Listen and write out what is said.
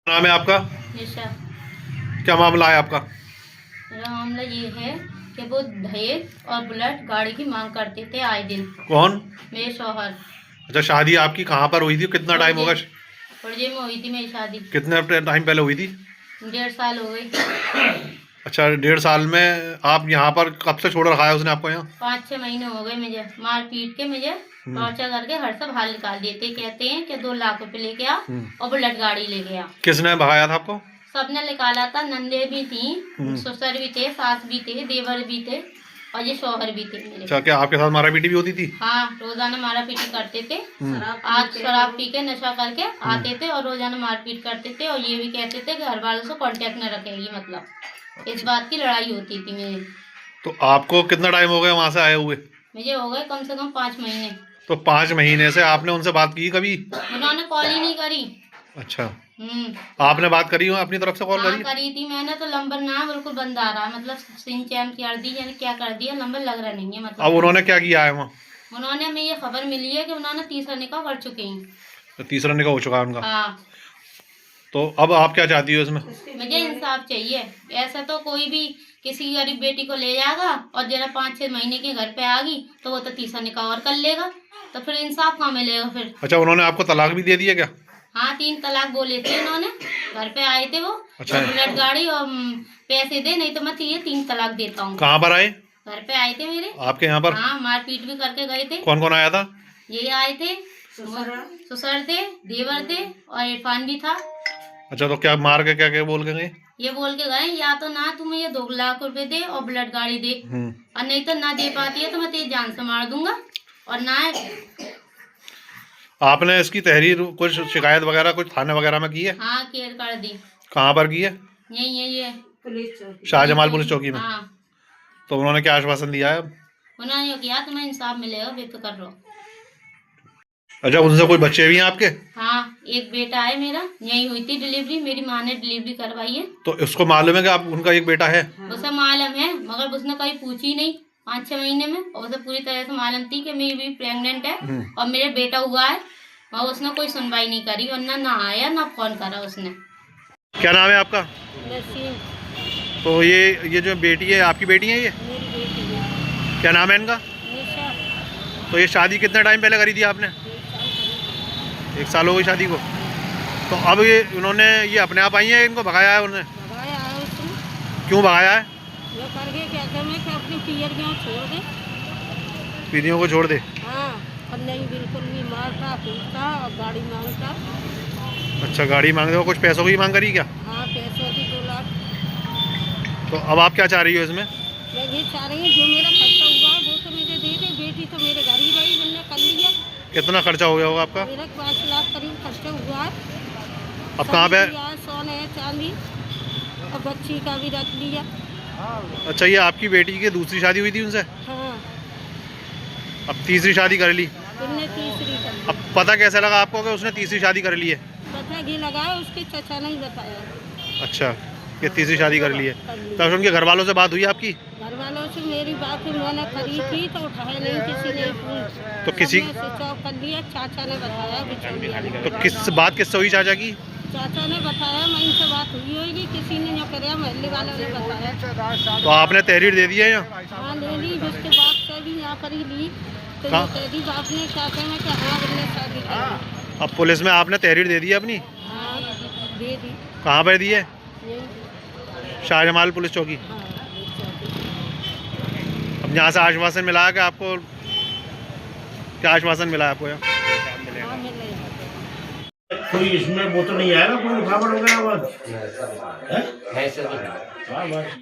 नाम है आपका? निशा। क्या मामला है आपका? मेरा मामला ये है कि वो दहेज और बुलेट गाड़ी की मांग करते थे आए दिन। कौन? मेरे शौहर। अच्छा, शादी आपकी कहाँ पर हुई थी? कितना टाइम होगा? पड़जे में हुई थी मेरी शादी। कितने टाइम पहले हुई थी? 1.5 साल हो गई। अच्छा, 1.5 साल में आप यहाँ पर कब से छोड़ रखा है उसने आपको यहाँ? 5-6 महीने हो गए। मुझे मार पीट के मुझे टॉर्चर करके हर सब हाल निकाल देते। कहते हैं कि 2 लाख रुपए लेके आ और बुलेट गाड़ी लेके आ। किसने भगाया था आपको? सबने निकाला था। नंदे भी थी, ससुर भी थे, सास भी थे, देवर भी थे और ये शौहर भी थे मेरे। अच्छा, क्या आपके साथ मारा पीटी भी होती थी? हाँ, रोजाना मारा पीटी करते थे। आज शराब पी के नशा करके आते थे और रोजाना मारपीट करते थे और ये भी कहते थे कि घर वालों से कांटेक्ट न रखेगी। मतलब इस बात की लड़ाई होती थी मेरी। तो आपको कितना टाइम हो गया वहां से आए हुए? मुझे हो गए कम से कम 5 महीने। तो 5 महीने से आपने उनसे बात की कभी? उन्होंने कॉल ही नहीं करी। अच्छा, आपने बात करी हो अपनी तरफ से? कॉल करी थी मैंने तो नंबर ना बिल्कुल बंद आ रहा है। मतलब सिम चैन कर दी यानी क्या कर दिया, नंबर लग रहा नहीं है। मतलब अब उन्होंने क्या किया है वहाँ? उन्होंने हमें ये खबर मिली है कि उन्होंने तीसरा निकाह कर चुके हैं। तो तीसरा निकाह हो चुका है उनका? हाँ। तो अब आप क्या चाहती हो इसमें? मुझे इंसाफ चाहिए। ऐसा तो कोई भी किसी गरीब बेटी को ले जाएगा और जरा 5-6 महीने के घर पे आ गई तो वो तो तीसरा निकाह और कर लेगा, तो फिर इंसाफ कहाँ मिलेगा फिर? अच्छा, उन्होंने आपको तलाक भी दे दिया क्या? हाँ, 3 तलाक बोले थे उन्होंने। घर पे आए थे वो। अच्छा। बुलेट गाड़ी और पैसे दे, नहीं तो मैं तुझे 3 तलाक देता हूँ। कहाँ पर आए? घर पे आए थे मेरे। आपके यहाँ पर? हाँ, मारपीट भी करके गए थे। कौन कौन आया था? ये आए थे, ससुर थे, देवर थे और इरफान भी था। अच्छा, तो क्या मार के क्या क्या बोल के गए? ये बोल के गए या तो ना तुम्हें ये 2 लाख रुपए दे और बुलेट गाड़ी दे, और नहीं तो ना दे पाती है तो मैं तेरी जान से मार दूंगा। और ना आपने इसकी तहरीर कुछ शिकायत वगैरह कुछ थाने वगैरह में की है? हाँ, केयर कर दी। कहाँ पर की है? ये शाहजमाल पुलिस चौकी में? हाँ। तो उन्होंने क्या आश्वासन दिया है? उन्होंने किया तुम्हें इंसाफ मिलेगा, बेफिक्र रहो। अच्छा, उनसे कोई बच्चे भी हैं आपके? हाँ, एक बेटा है मेरा। यही हुई थी डिलीवरी, मेरी माँ ने डिलीवरी करवाई है। तो उसको मालूम है कि आप उनका एक बेटा है? उसे मालूम है, मगर उसने कहीं पूछी नहीं 5-6 महीने में। और उसे पूरी तरह से मालूम थी कि मेरी भी प्रेग्नेंट है और मेरा बेटा हुआ है, और उसने कोई सुनवाई नहीं करी। वरना ना आया ना फोन करा उसने। क्या नाम है आपका? नसीम। तो ये जो बेटी है आपकी बेटी है? ये मेरी बेटी है। क्या नाम है इनका? निशा। तो ये शादी कितने टाइम पहले करी थी आपने? 1 साल हो गई शादी को। तो अब ये उन्होंने ये अपने आप आई है, इनको भगाया है उन्होंने? भगाया है उसने। क्यों भगाया है? वो करके क्या मैं कि अपनी पियर को छोड़ दे। पीढ़ियों को छोड़ दे? हाँ, और नहीं बिल्कुल भी मारता पीटता और गाड़ी मांगता। अच्छा, गाड़ी मांग रहे हो? कुछ पैसों की मांग करी क्या? हाँ, पैसों की 2 लाख। तो अब आप क्या चाह रही हो इसमें? मैं ये चाह रही हूँ जो मेरा खर्चा हुआ है वो तो मुझे दे दे। बेटी तो मेरे घर ही रही, मैंने कर लिया। कितना खर्चा हो गया होगा आपका? मेरा 5 लाख करीब खर्चा हुआ है। अब कहाँ पे? सोने चांदी और बच्ची का भी रख लिया। अच्छा, ये आपकी बेटी की दूसरी शादी हुई थी उनसे? हाँ। अब तीसरी शादी कर ली? तुमने तीसरी कर ली। अब पता कैसे लगा आपको कि उसने तीसरी शादी कर ली है? पता ये लगा उसके चाचा ने ही बताया। अच्छा, ये तीसरी शादी कर ली है। तब उनके घर वालों से बात हुई आपकी? घर वालों से मेरी बात मैंने करी थी तो उठाया नहीं किसी ने फोन। तो किसी स्विच ऑफ कर लिया। चाचा ने बताया। तो किससे हुई चाचा की? चाचा ने बताया, मैं इनसे बात हुई होगी, किसी ने न कराया, मोहल्ले वालों ने बताया। तो आपने तहरीर दे दी है या? हाँ, ले ली। उसके बाप से भी यहाँ पर ही ली तो ये कह दी बाप ने चाचा ने कि हाँ हमने शादी कर। अब पुलिस में आपने तहरीर दे दी अपनी? हाँ, दे दी। कहाँ पर दी है? यही। शाहजमाल पुलिस चौकी। हाँ, अब यहाँ से आश्वासन मिला है कि आपको क्या आश्वासन मिला है आपको यहाँ? हाँ, मिले। कोई इसमें वो तो नहीं आएगा कोई रुकावट वगैरह? बस है? हाँ, बस।